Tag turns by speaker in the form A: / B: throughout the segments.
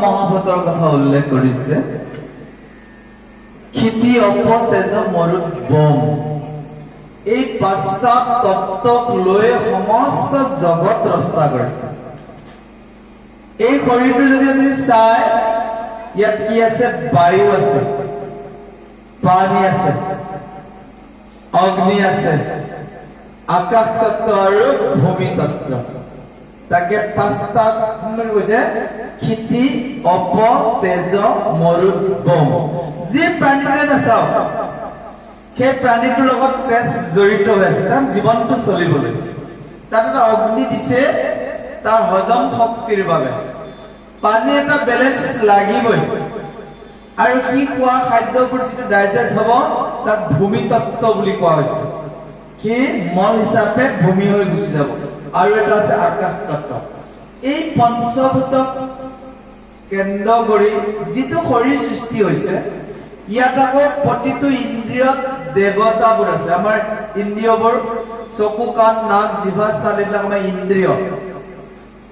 A: মহাভাৰতৰ কথা উল্লেখ কৰিছে ক্ষিতি অপতেজ মৰুত বম এই পাঁচটা তত্ত্বক লৈ সমস্ত জগত ৰচনা কৰিছে এই শৰীৰটো যদি আপুনি চাই ইয়াত কি আছে বায়ু আছে পানী আছে অগ্নি আছে আকাশ তত্ত্ব আৰু ভূমি তত্ত্ব তাকে পাঁচটা কৈছে ক্ষিতি অপ তেজ মৰুত বম যি প্ৰাণীটোৱে নাচাওক সেই প্ৰাণীটোৰ লগত তেজ জড়িত হৈ আছে তাৰ জীৱনটো চলিবলৈ তাত এটা অগ্নি দিছে তাৰ হজম শক্তিৰ বাবে পানী এটা বেলেঞ্চ লাগিবই আৰু কি খোৱা খাদ্যবোৰ যিটো ডাইজেষ্ট হ'ব তাক ভূমি তত্ত্ব বুলি কোৱা হৈছে কি মল হিচাপে ভূমি হৈ গুচি যাব আৰু এটা আছে আকাশ তত্ত্ব এই পঞ্চভূতক কেন্দ্ৰ কৰি যিটো শৰীৰ সৃষ্টি হৈছে ইয়াত আকৌ প্ৰতিটো ইন্দ্ৰিয়ত দেৱতাবোৰ আছে আমাৰ ইন্দ্ৰিয়বোৰ চকু কাণ নাক জিভা ছাল এইবিলাক আমাৰ ইন্দ্ৰিয়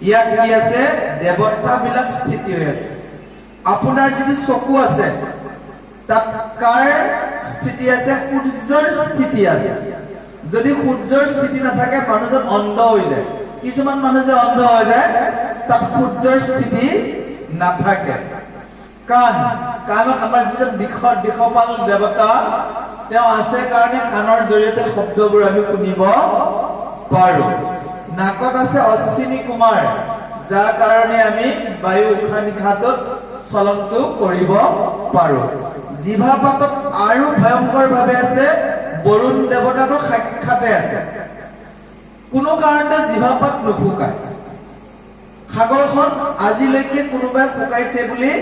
A: ইয়াত কি আছে দেৱতাবিলাক স্থিতি হৈ আছে আপোনাৰ যিটো চকু আছে তাত কাৰ স্থিতি আছে সূৰ্যৰ স্থিতি আছে যদি সূৰ্যৰ স্থিতি নাথাকে মানুহজন অন্ধ হৈ যায় কিছুমান মানুহ যে অন্ধ হৈ যায় তাত সূৰ্যৰ স্থিতি নাথাকে। কাণত আমাৰ যিজন দিশপাল দেৱতা তেওঁ আছে কাৰণে কাণৰ জৰিয়তে শব্দবোৰ আমি শুনিব পাৰো। নাকত আছে অশ্বিনী কুমাৰ, যাৰ কাৰণে আমি বায়ু উশাহ নিশাহত চলনটো কৰিব পাৰো। জিভা পাতত আৰু ভয়ংকৰ ভাৱে আছে বৰুণ দেৱতাটো সাক্ষাতে আছে। কোনো কাৰণতে জিভা পাত নুশুকায়। সাগৰখন আজিলৈকে কোনোবাই শুকাইছে বুলি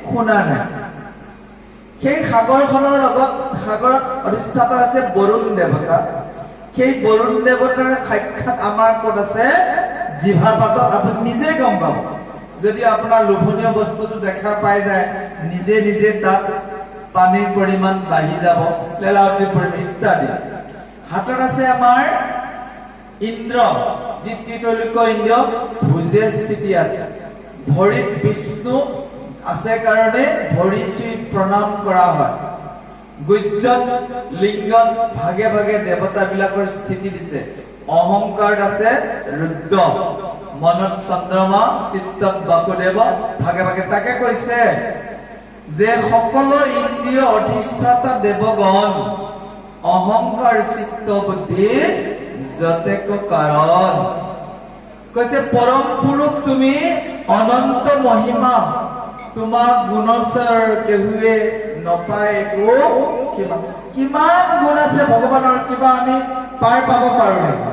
A: শুনা নাই। সেই সাগৰখনৰ লগত সাগৰত অধিষ্ঠাতা আছে বৰুণ দেৱতা। সেই বৰুণ দেৱতাৰ সাক্ষাৎ আমাৰ ক'ত আছে? জিভা পাতত। আপুনি নিজে গম পাব। যদি আপোনাৰ লোভনীয় বস্তুটো দেখা পাই যায়, নিজে নিজে তাত পানীৰ পৰিমাণ বাঢ়ি যাব, লেলাৱতিৰ পৰিমাণ ইত্যাদি। হাতত আছে আমাৰ ইন্দ্ৰ, যি ত্ৰিতৈলোক্য ইন্দ্ৰ, ভুজে স্থিতি আছে। ভৰিত বিষ্ণু আছে কাৰণে ভৰি চুই প্ৰণাম কৰা হয়। গুজ্জত লিংগত ভাগে ভাগে দেৱতাবিলাকৰ স্থিতি দিছে। অহংকাৰত আছে ৰুদ্ৰ, মনত চন্দ্ৰমা, চিত্তত বাসুদেৱ, ভাগে ভাগে। তাকে কৈছে যে সকলো ইন্দ্ৰিয় অধিষ্ঠাতা দেৱগণ, অহংকাৰ চিত্ত বুদ্ধি যতেক কাৰণ। কৈছে পৰম পুৰুষ তুমি, অনন্ত মহিমা, তোমাৰ গুণচৰ কেহুৱে নপায় একো। কিমান গুণ আছে ভগৱানৰ, কিবা আমি পাৰ পাব পাৰো নেকি?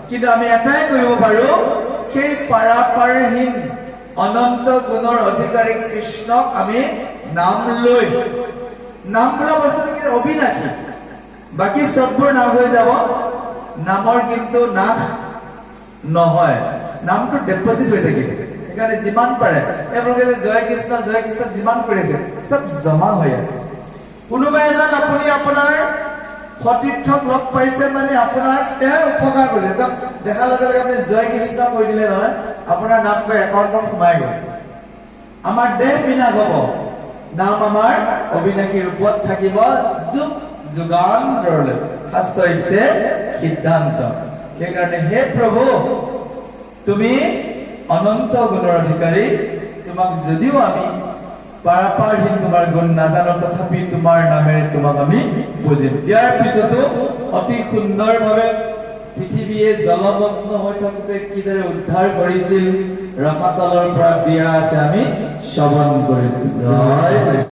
A: কিন্তু আমি এটাই কৰিব পাৰো, সেই পাৰাপাৰহীন অনন্ত গুণৰ অধিকাৰী কৃষ্ণক আমি নাম লৈ, নাম বোলা বস্তুটো কি অবিনাশী, বাকী চববোৰ নাশ হৈ যাব, নামৰ কিন্তু নাশ নহয়। নামটো ডেপজিট হৈ থাকিব। সেইকাৰণে যিমান পাৰে তেওঁলোকে যে জয় কৃষ্ণ যিমান কৰিছে চব জমা হৈ আছে। কোনোবা এজন আপুনি আপোনাৰ সতীৰ্থক লগ পাইছে মানে আপোনাৰ তেওঁ উপকাৰ কৰিছে, তেওঁক দেখাৰ লগে লগে আপুনি জয় কৃষ্ণ কৈ দিলে নহয়, আপোনাৰ নাম কৈ একাউণ্টত সোমাই গ'ল। আমাৰ দেহ বিনাশ হ'ব, নাম আমাৰ অবিনাশী ৰূপত থাকিব যুগ যুগান্তৰলৈ। শাস্ত্ৰ হৈছে সিদ্ধান্ত। সেইকাৰণে হে প্ৰভু, তুমি অনন্ত গুণৰ অধিকাৰী, তোমাক যদিও আমি পাৰাপাৰহীন তোমাৰ গুণ নাজানো, তথাপি তোমাৰ নামেৰে তোমাক আমি বুজিম। ইয়াৰ পিছতো অতি সুন্দৰভাৱে পৃথিৱীয়ে জলমগ্ন হৈ থাকোঁতে কিদৰে উদ্ধাৰ কৰিছিল ৰসাতলৰ পৰা দিয়া আছে, আমি শ্ৰৱণ কৰিছো।